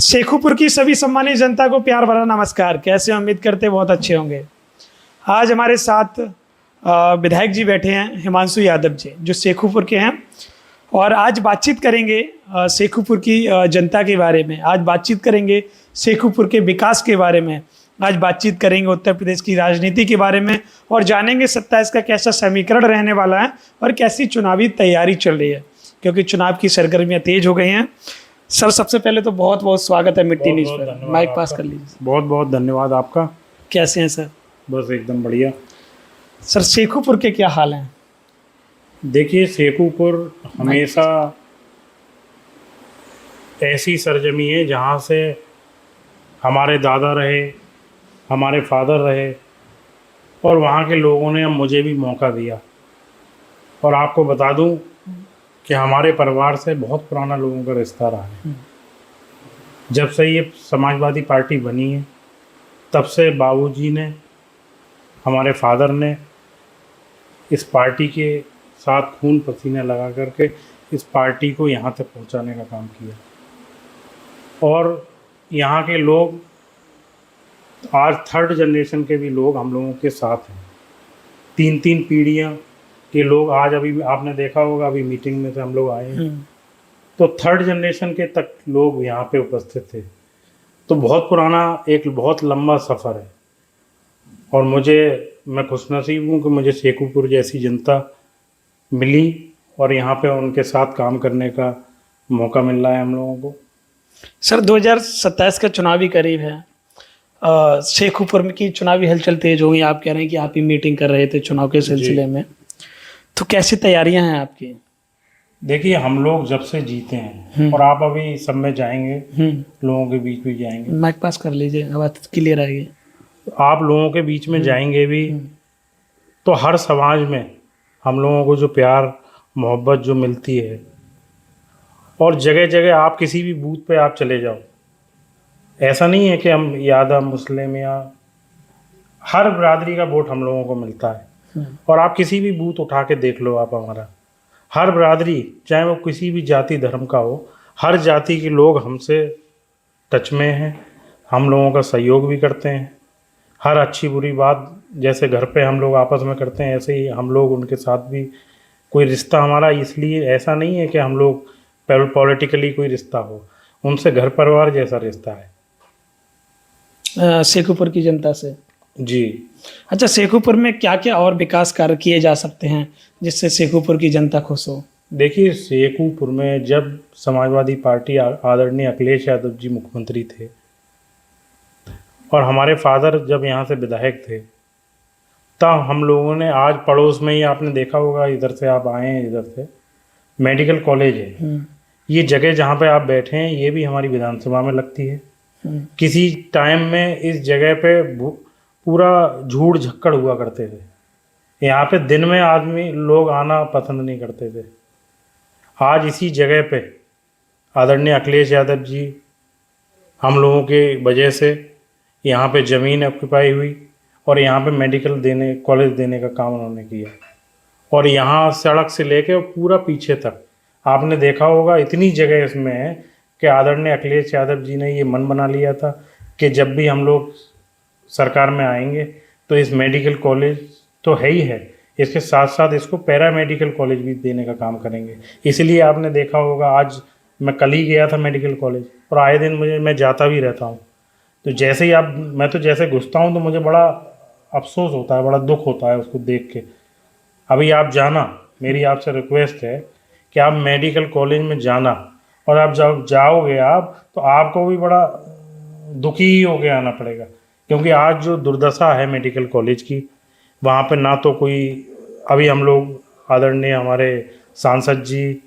शेखुपुर की सभी सम्मानित जनता को प्यार भरा नमस्कार। कैसे उम्मीद करते बहुत अच्छे होंगे। आज हमारे साथ विधायक जी बैठे हैं, हिमांशु यादव जी, जो शेखुपुर के हैं, और आज बातचीत करेंगे शेखुपुर की जनता के बारे में। आज बातचीत करेंगे शेखुपुर के विकास के बारे में। आज बातचीत करेंगे उत्तर प्रदेश की राजनीति के बारे में और जानेंगे 27 का कैसा समीकरण रहने वाला है और कैसी चुनावी तैयारी चल रही है, क्योंकि चुनाव की सरगर्मियां तेज हो गई हैं। सर, सबसे पहले तो बहुत बहुत स्वागत है मिट्टी न्यूज़ पर। माइक पास कर लीजिए। बहुत बहुत धन्यवाद आपका। कैसे हैं सर? बस एकदम बढ़िया। सर, शेखुपुर के क्या हाल हैं? देखिए, शेखुपुर हमेशा ऐसी सरजमी है जहाँ से हमारे दादा रहे, हमारे फादर रहे, और वहाँ के लोगों ने मुझे भी मौका दिया। और आपको बता दूं कि हमारे परिवार से बहुत पुराना लोगों का रिश्ता रहा है। जब से ये समाजवादी पार्टी बनी है, तब से बाबूजी ने, हमारे फादर ने इस पार्टी के साथ खून पसीने लगा करके इस पार्टी को यहाँ तक पहुँचाने का काम किया। और यहाँ के लोग आज थर्ड जनरेशन के भी लोग हम लोगों के साथ हैं। तीन तीन पीढ़ियाँ के लोग आज, अभी आपने देखा होगा, अभी मीटिंग में से हम लोग आए हैं, तो थर्ड जनरेशन के तक लोग यहाँ पे उपस्थित थे। तो बहुत पुराना, एक बहुत लंबा सफ़र है। और मैं खुशनसीब हूँ कि मुझे शेखुपुर जैसी जनता मिली और यहाँ पे उनके साथ काम करने का मौका मिल रहा है हम लोगों को। सर, 2027 का चुनावी करीब है। शेखुपुर में की चुनावी हलचल तेज हो गई। आप कह रहे हैं कि आप ही मीटिंग कर रहे थे चुनाव के सिलसिले में, तो कैसी तैयारियां हैं आपकी? देखिए, हम लोग जब से जीते हैं, और आप अभी सब में जाएंगे, लोगों के बीच भी जाएंगे। माइक पास कर लीजिए, आवाज़ क्लियर आएगी। आप लोगों के बीच में जाएंगे भी, तो हर समाज में हम लोगों को जो प्यार मोहब्बत जो मिलती है, और जगह जगह आप किसी भी बूथ पे आप चले जाओ, ऐसा नहीं है कि हम यादव मुस्लिम या, हर बिरादरी का वोट हम लोगों को मिलता है। और आप किसी भी बूथ उठा के देख लो, आप हमारा हर बिरादरी, चाहे वो किसी भी जाति धर्म का हो, हर जाति के लोग हमसे टच में हैं, हम लोगों का सहयोग भी करते हैं। हर अच्छी बुरी बात जैसे घर पे हम लोग आपस में करते हैं, ऐसे ही हम लोग उनके साथ भी, कोई रिश्ता हमारा इसलिए ऐसा नहीं है कि हम लोग पॉलिटिकली कोई रिश्ता हो, उनसे घर परिवार जैसा रिश्ता है शेखुपुर की जनता से। जी। अच्छा, शेखुपुर में क्या क्या और विकास कार्य किए जा सकते हैं जिससे शेखुपुर की जनता खुश हो? देखिए, शेखुपुर में जब समाजवादी पार्टी, आदरणीय अखिलेश यादव जी मुख्यमंत्री थे, और हमारे फादर जब यहाँ से विधायक थे, तब हम लोगों ने, आज पड़ोस में ही आपने देखा होगा, इधर से आप आए हैं, इधर से मेडिकल कॉलेज है। ये जगह जहाँ पे आप बैठे हैं, ये भी हमारी विधानसभा में लगती है। किसी टाइम में इस जगह पे पूरा झूड़ झक्कड़ हुआ करते थे। यहाँ पे दिन में आदमी लोग आना पसंद नहीं करते थे। आज इसी जगह पे आदरणीय अखिलेश यादव जी, हम लोगों के वजह से यहाँ पे ज़मीन ऑक्यूपाई हुई, और यहाँ पे मेडिकल कॉलेज देने का काम उन्होंने किया। और यहाँ सड़क से लेके पूरा पीछे तक आपने देखा होगा, इतनी जगह इसमें है कि आदरणीय अखिलेश यादव जी ने ये मन बना लिया था कि जब भी हम लोग सरकार में आएंगे तो इस मेडिकल कॉलेज तो है ही है, इसके साथ साथ इसको पैरा मेडिकल कॉलेज भी देने का काम करेंगे। इसलिए आपने देखा होगा, आज मैं कल ही गया था मेडिकल कॉलेज, और आए दिन मैं जाता भी रहता हूँ। तो जैसे ही मैं तो जैसे घुसता हूँ तो मुझे बड़ा अफसोस होता है, बड़ा दुख होता है उसको देख के। अभी आप जाना, मेरी आपसे रिक्वेस्ट है कि आप मेडिकल कॉलेज में जाना, और आप जब जाओगे आप, तो आपको भी बड़ा दुखी ही होके आना पड़ेगा, क्योंकि आज जो दुर्दशा है मेडिकल कॉलेज की, वहाँ पे ना तो कोई, अभी हम लोग आदरणीय हमारे सांसद जी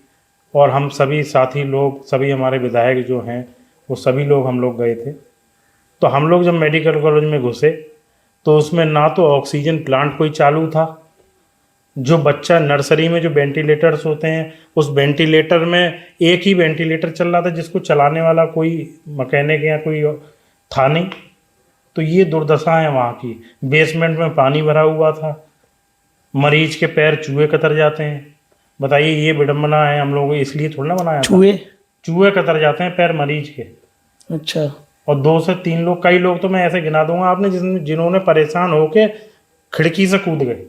और हम सभी साथी लोग, सभी हमारे विधायक जो हैं, वो सभी लोग हम लोग गए थे। तो हम लोग जब मेडिकल कॉलेज में घुसे तो उसमें ना तो ऑक्सीजन प्लांट कोई चालू था, जो बच्चा नर्सरी में जो वेंटिलेटर्स होते हैं, उस वेंटिलेटर में एक ही वेंटिलेटर चल रहा था, जिसको चलाने वाला कोई मैकेनिक या कोई था नहीं। तो ये दुर्दशा है वहाँ की। बेसमेंट में पानी भरा हुआ था, मरीज के पैर चूहे कतर जाते हैं। बताइए, ये विडम्बना है हम लोगों को, इसलिए थोड़ा ना बनाया था। चूहे कतर जाते हैं पैर मरीज के। अच्छा। और 2 से 3 लोग, कई लोग तो मैं ऐसे गिना दूंगा आपने जिन्होंने परेशान होके खिड़की से कूद गए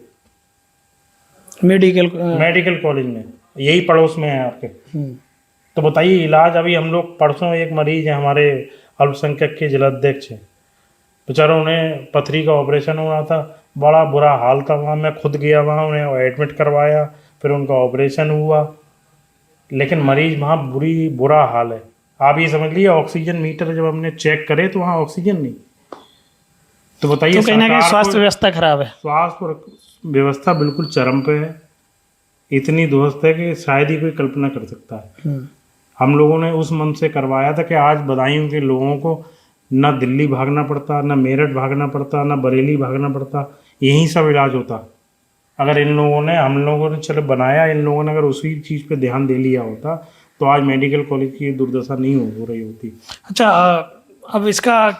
मेडिकल। मेडिकल कॉलेज में, यही पड़ोस में है आपके। हम्म। तो बताइए इलाज, अभी हम लोग परसों एक मरीज है हमारे अल्पसंख्यक के जिलाध्यक्ष है, बेचारा उन्हें पथरी का ऑपरेशन हुआ था, बड़ा बुरा हाल था वहाँ, मैं खुद गया वहाँ, उन्हें एडमिट करवाया, फिर उनका ऑपरेशन हुआ, लेकिन मरीज वहाँ बुरा हाल है। आप ये समझ लीजिए ऑक्सीजन मीटर जब हमने चेक करे तो वहाँ ऑक्सीजन नहीं। तो बताइए तो कहीं ना कहीं सरकार स्वास्थ्य को, व्यवस्था खराब है। स्वास्थ्य व्यवस्था बिल्कुल चरम पे है, इतनी दुरुस्त है कि शायद ही कोई कल्पना कर सकता है। हम्म। हम लोगों ने उस मन से करवाया था कि आज बदायूं के लोगों को ना दिल्ली भागना पड़ता, ना मेरठ भागना पड़ता, ना बरेली भागना पड़ता, यहीं सब इलाज होता। अगर हम लोगों ने चलो बनाया, इन लोगों ने अगर उसी चीज़ पे ध्यान दे लिया होता तो आज मेडिकल कॉलेज की ये दुर्दशा नहीं हो रही होती। अच्छा, अब इसका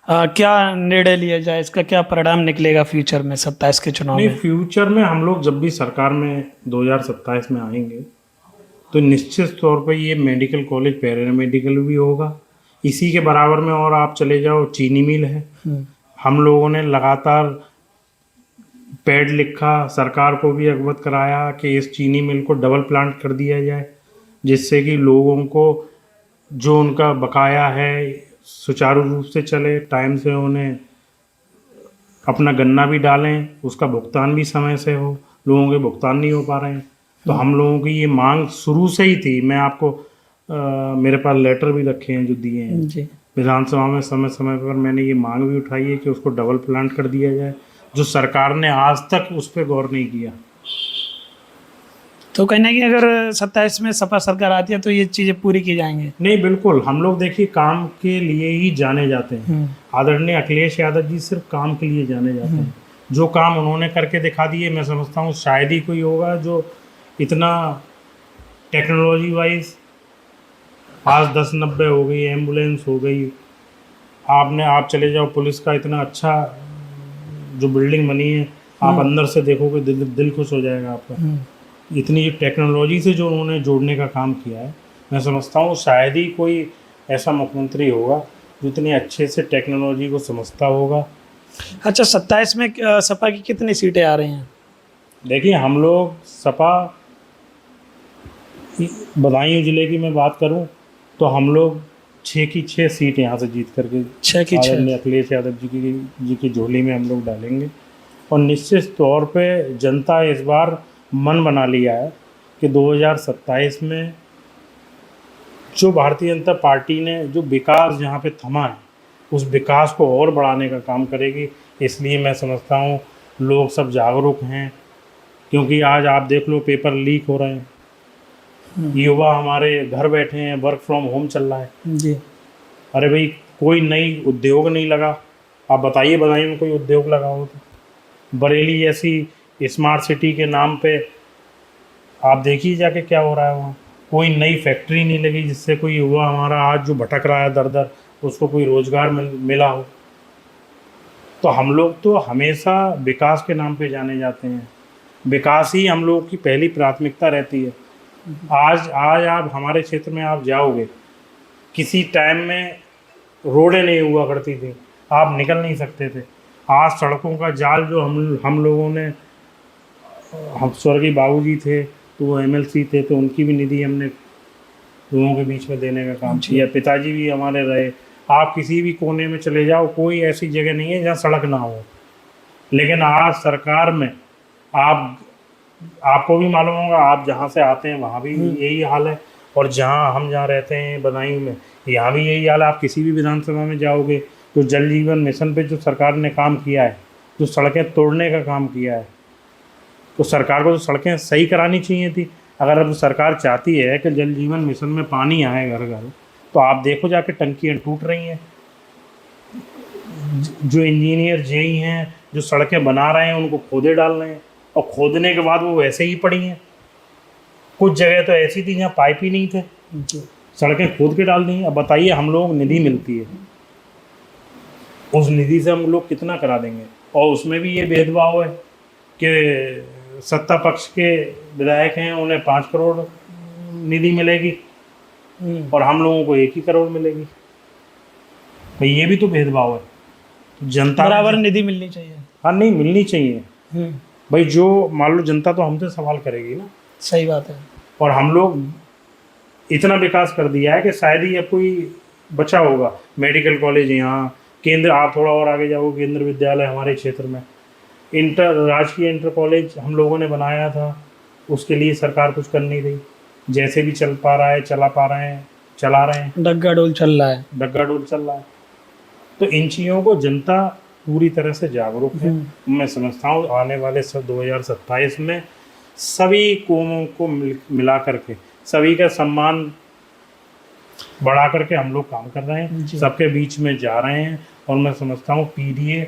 क्या निर्णय लिया जाए, इसका क्या परिणाम निकलेगा फ्यूचर में 27 के चुनाव नहीं, में? फ्यूचर में हम लोग जब भी सरकार में 2027 में आएंगे तो निश्चित तौर पे ये मेडिकल कॉलेज पैरामेडिकल भी होगा, इसी के बराबर में। और आप चले जाओ, चीनी मिल है, हम लोगों ने लगातार पैड लिखा, सरकार को भी अवगत कराया कि इस चीनी मिल को डबल प्लांट कर दिया जाए, जिससे कि लोगों को जो उनका बकाया है सुचारू रूप से चले, टाइम से उन्हें अपना गन्ना भी डालें, उसका भुगतान भी समय से हो। लोगों के भुगतान नहीं हो पा रहे हैं, तो हम लोगों की ये मांग शुरू से ही थी। मैं आपको मेरे पास लेटर भी रखे हैं जो दिए हैं जी। विधानसभा में, समय समय पर मैंने ये मांग भी उठाई है कि उसको डबल प्लांट कर दिया जाए, जो सरकार ने आज तक उस पर गौर नहीं किया। तो कहीं ना कहीं अगर 27 में सपा सरकार आती है तो ये चीज़ें पूरी की जाएंगी। नहीं, बिल्कुल, हम लोग देखिए काम के लिए ही जाने जाते हैं। आदरणीय अखिलेश यादव जी सिर्फ काम के लिए जाने जाते हैं। जो काम उन्होंने करके दिखा दिए, मैं समझता हूँ शायद ही कोई होगा जो इतना टेक्नोलॉजी वाइज, आज 10-90 हो गई, एम्बुलेंस हो गई, आप चले जाओ पुलिस का इतना अच्छा जो बिल्डिंग बनी है, आप अंदर से देखोगे दिल खुश हो जाएगा आपका। इतनी टेक्नोलॉजी से जो उन्होंने जोड़ने का काम किया है, मैं समझता हूँ शायद ही कोई ऐसा मुख्यमंत्री होगा जो इतने अच्छे से टेक्नोलॉजी को समझता होगा। अच्छा, 27 में सपा की कितनी सीटें आ रही हैं? देखिए, हम लोग सपा, बदायूं जिले की मैं बात करूं तो हम लोग 6 की 6 सीट यहाँ से जीत करके 6 की 6। आदरणीय अखिलेश यादव जी की झोली में हम लोग डालेंगे। और निश्चित तौर पे जनता इस बार मन बना लिया है कि 2027 में जो भारतीय जनता पार्टी ने जो विकास जहाँ पे थमा है, उस विकास को और बढ़ाने का काम करेगी। इसलिए मैं समझता हूँ लोग सब जागरूक हैं, क्योंकि आज आप देख लो पेपर लीक हो रहे हैं, युवा हमारे घर बैठे हैं, वर्क फ्रॉम होम चल रहा है जी। अरे भाई, कोई नई उद्योग नहीं लगा। आप बताइए बदायूं में कोई उद्योग लगा हो तो? बरेली जैसी स्मार्ट सिटी के नाम पे आप देखिए जाके क्या हो रहा है वहाँ, कोई नई फैक्ट्री नहीं लगी जिससे कोई युवा हमारा आज जो भटक रहा है दर दर, उसको कोई रोजगार मिला हो। तो हम लोग तो हमेशा विकास के नाम पे जाने जाते हैं, विकास ही हम लोगों की पहली प्राथमिकता रहती है। आज आप हमारे क्षेत्र में आप जाओगे, किसी टाइम में रोडें नहीं हुआ करती थी, आप निकल नहीं सकते थे। आज सड़कों का जाल जो हम लोगों ने, हम स्वर्गीय बाबूजी थे तो वो एमएलसी थे, तो उनकी भी निधि हमने लोगों के बीच में देने का काम किया। पिताजी भी हमारे रहे। आप किसी भी कोने में चले जाओ, कोई ऐसी जगह नहीं है जहाँ सड़क ना हो। लेकिन आज सरकार में आपको भी मालूम होगा, आप जहाँ से आते हैं वहाँ भी यही हाल है, और हम जहाँ रहते हैं बदायूं में, यहाँ भी यही हाल है। आप किसी भी विधानसभा में जाओगे तो जल जीवन मिशन पे जो सरकार ने काम किया है, जो सड़कें तोड़ने का काम किया है, तो सरकार को तो सड़कें सही करानी चाहिए थी। अगर अब सरकार चाहती है कि जल जीवन मिशन में पानी आए घर घर, तो आप देखो जाके टंकियाँ टूट रही हैं। जो इंजीनियर जेई हैं जो सड़कें बना रहे हैं, उनको खोदे डाल रहे हैं, और खोदने के बाद वो वैसे ही पड़ी हैं। कुछ जगह तो ऐसी थी जहाँ पाइप ही नहीं थे, सड़कें खोद के डाल दी। अब बताइए, हम लोग निधि मिलती है, उस निधि से हम लोग कितना करा देंगे? और उसमें भी ये भेदभाव है कि सत्ता पक्ष के विधायक हैं, उन्हें 5 करोड़ निधि मिलेगी और हम लोगों को 1 ही करोड़ मिलेगी। भाई ये भी तो भेदभाव है। तो जनता बराबर निधि मिलनी चाहिए। हाँ नहीं मिलनी चाहिए हम्म, भाई। जो मान लो जनता तो हमसे सवाल करेगी ना, सही बात है। और हम लोग इतना विकास कर दिया है कि शायद ही अब कोई बचा होगा। मेडिकल कॉलेज यहाँ, केंद्र, आप थोड़ा और आगे जाओ, केंद्र विद्यालय हमारे क्षेत्र में, राजकीय इंटर कॉलेज हम लोगों ने बनाया था, उसके लिए सरकार कुछ कर नहीं रही। जैसे भी चल पा रहा है चला पा रहे हैं, चला रहे हैं, डग्गा डोल चल रहा है। डग्गा डोल चल रहा है। तो इन चीज़ों को जनता पूरी तरह से जागरूक है। मैं समझता हूँ आने वाले 2027 में सभी कौमों को मिला करके, सभी का सम्मान बढ़ा करके हम लोग काम कर रहे हैं, सबके बीच में जा रहे हैं। और मैं समझता हूँ पीडीए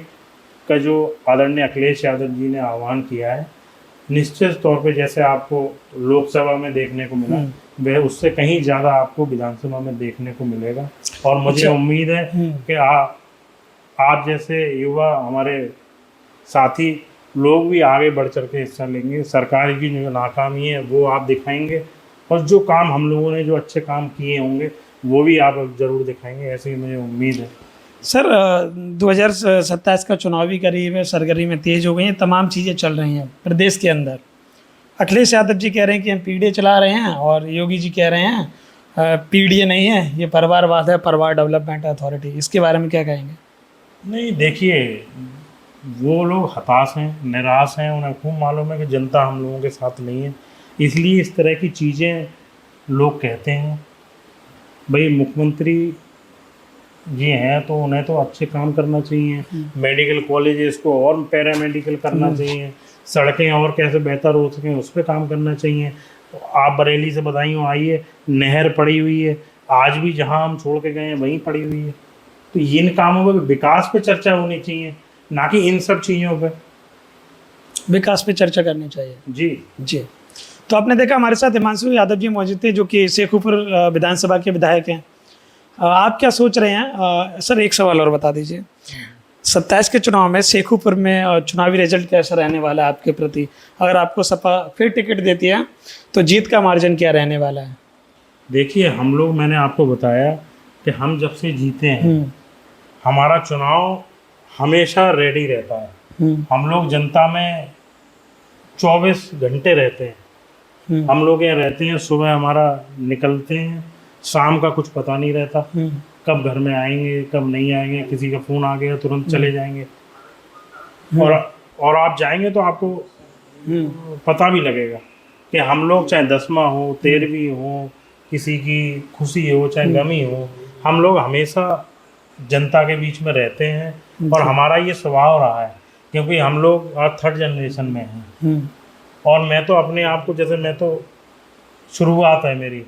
का जो आदरणीय अखिलेश यादव जी ने आह्वान किया है, निश्चित तौर पे जैसे आपको लोकसभा में देखने को मिला, वह उससे कहीं ज़्यादा आपको विधानसभा में देखने को मिलेगा। और मुझे उम्मीद है कि आप जैसे युवा हमारे साथी लोग भी आगे बढ़ चढ़ के हिस्सा लेंगे। सरकार की जो नाकामी है वो आप दिखाएंगे, और जो काम हम लोगों ने जो अच्छे काम किए होंगे वो भी आप ज़रूर दिखाएंगे, ऐसी मुझे उम्मीद है। सर 2027 का चुनाव भी करीब है, सरगर्मी में तेज हो गई हैं, तमाम चीज़ें चल रही हैं प्रदेश के अंदर। अखिलेश यादव जी कह रहे हैं कि हम पीडीए चला रहे हैं, और योगी जी कह रहे हैं पीडीए नहीं है, ये परिवारवाद है, परिवार डेवलपमेंट अथॉरिटी। इसके बारे में क्या कहेंगे? नहीं देखिए, वो लोग हताश हैं, निराश हैं, उन्हें खूब मालूम है कि जनता हम लोगों के साथ नहीं है, इसलिए इस तरह की चीज़ें लोग कहते हैं। भाई मुख्यमंत्री जी हैं तो उन्हें तो अच्छे काम करना चाहिए, मेडिकल कॉलेज को और पैरामेडिकल करना चाहिए, सड़कें और कैसे बेहतर हो सकें उस पर काम करना चाहिए। तो आप बरेली से बधाइयों आइए, नहर पड़ी हुई है, आज भी जहां हम छोड़ के गए हैं वहीं पड़ी हुई है। तो इन कामों पर विकास पे चर्चा होनी चाहिए, ना कि इन सब चीज़ों पे। विकास पे चर्चा करनी चाहिए। जी जी, तो आपने देखा हमारे साथ हिमांशु यादव जी मौजूद थे, जो कि शेखुपुर विधानसभा के विधायक हैं। आप क्या सोच रहे हैं? सर एक सवाल और बता दीजिए, 27 के चुनाव में शेखुपुर में चुनावी रिजल्ट कैसा रहने वाला है आपके प्रति? अगर आपको सपा फिर टिकट देती है तो जीत का मार्जिन क्या रहने वाला है? देखिए, हम लोग, मैंने आपको बताया कि हम जब से जीते हैं हमारा चुनाव हमेशा रेडी रहता है। हम लोग जनता में 24 घंटे रहते हैं। हम लोग यहाँ रहते हैं, सुबह हमारा निकलते हैं, शाम का कुछ पता नहीं रहता, कब घर में आएंगे कब नहीं आएंगे, किसी का फ़ोन आ गया तुरंत चले जाएंगे। और आप जाएंगे तो आपको पता भी लगेगा कि हम लोग चाहे 10वां हो, 13वीं हो, किसी की खुशी हो चाहे गमी हो, हम लोग हमेशा जनता के बीच में रहते हैं। और हमारा ये स्वभाव रहा है, क्योंकि हम लोग आज 3rd जनरेशन में हैं। और मैं तो अपने आप को, जैसे मैं तो शुरुआत है मेरी,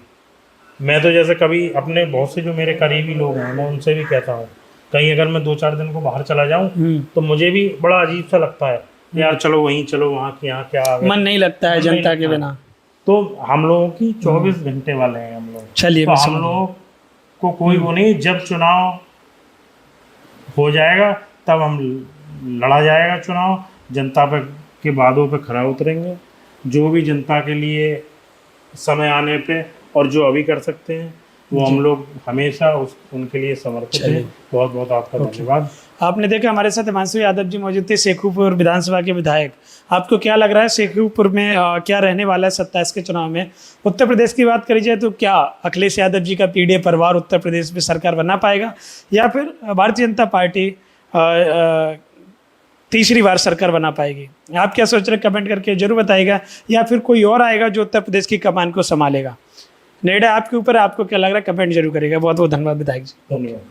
मैं तो जैसे कभी अपने बहुत से जो मेरे करीबी लोग हैं मैं उनसे भी कहता हूँ, कहीं अगर मैं 2-4 दिन को बाहर चला जाऊँ तो मुझे भी बड़ा अजीब सा लगता है, यार चलो वहीं चलो, वहाँ की यहाँ क्या, मन नहीं लगता है जनता के बिना। तो हम लोगों की 24 घंटे वाले हैं हम लोग। चलिए, तो हम लोग को कोई वो नहीं, जब चुनाव हो जाएगा तब हम लड़ा जाएगा चुनाव, जनता पे के वादों पे खरा उतरेंगे, जो भी जनता के लिए समय आने पे और जो अभी कर सकते हैं वो हम लोग हमेशा उनके लिए समर्पित हैं। बहुत बहुत आपका धन्यवाद। आपने देखा हमारे साथ हिमांशु यादव जी मौजूद थे, शेखुपुर विधानसभा के विधायक। आपको क्या लग रहा है शेखुपुर में क्या रहने वाला है 27 के चुनाव में? उत्तर प्रदेश की बात करी जाए तो क्या अखिलेश यादव जी का पीडीए परिवार उत्तर प्रदेश में सरकार बना पाएगा, या फिर भारतीय जनता पार्टी तीसरी बार सरकार बना पाएगी? आप क्या सोच रहे हैं कमेंट करके जरूर बताइएगा, या फिर कोई और आएगा जो उत्तर प्रदेश की कमान को संभालेगा? निर्णय आपके ऊपर है, आपको क्या लग रहा है कमेंट जरूर करिएगा। बहुत बहुत धन्यवाद विधायक जी। धन्यवाद।